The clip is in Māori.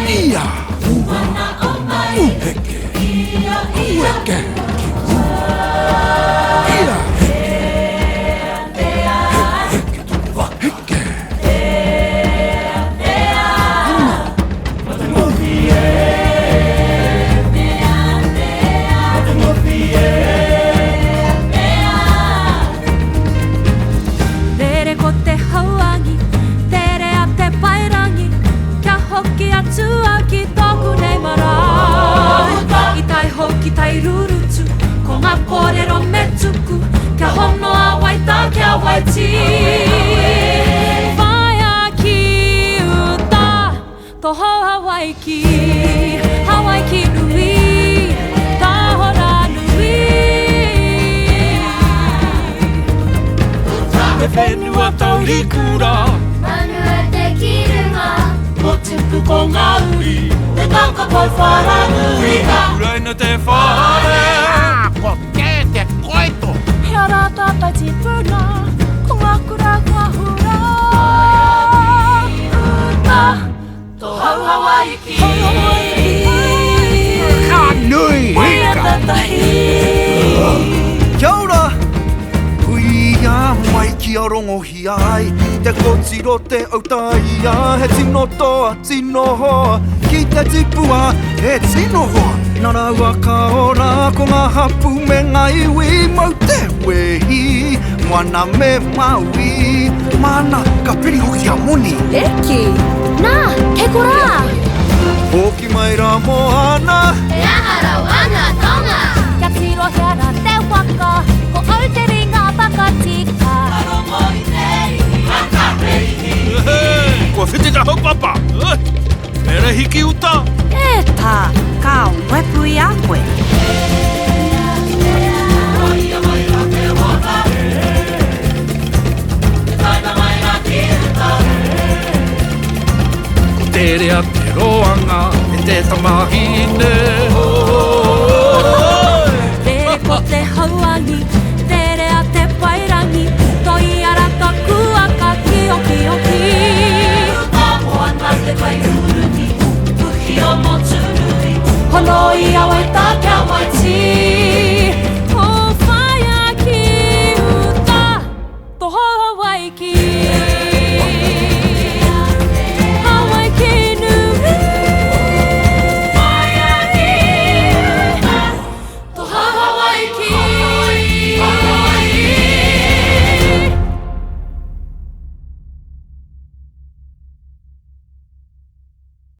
Ia Uheke Uheke Ia Heke tuva heke Tere ko te hauangi, tere a te pairangi, kia hoki atu a ki tōku nei marae. I tai hoki tai rurutu, ko ngā kōrero me tuku, kia hono a waita kia waiti. Whai a ki uta, toho Hawaii ki nui, tahora nui. Te whenua tau rikura Manu e te kirunga, Ko tupu ko ngā uri te kakapoi wharanui. Uraina te whare Ko kē te koito Hea rā tātai tipuna, ko ngā kura kua hura. Uta, tō hau Hawaii ki. Ka nui Hea tatahi. Kia ora! Hui ia mai ki a rongohi ai Te kotiro te autaia He tino toa, tino hoa Ki te tipua, he tino hoa Nā raua ka ora ko ngā hapu me ngā iwi Mau te wehi, moana me maui Mana, ka piri hoki a moni Eki, nā, te kora. Hoki mai rā moana E aharau ana tonga. Kia tirohia rā te waka, ko Aotearoa whakatika. Ko whitita haupapa Mere hiki uta E tā, ka wepui a koe. Ko tere a te roanga E te tamahine Tere ko te hauangi, tere a te pairangi, toi ara ka kua ka ki oki oki. Moana te wairurungi, puhi o mo tururi, honoi a waita kia waiti.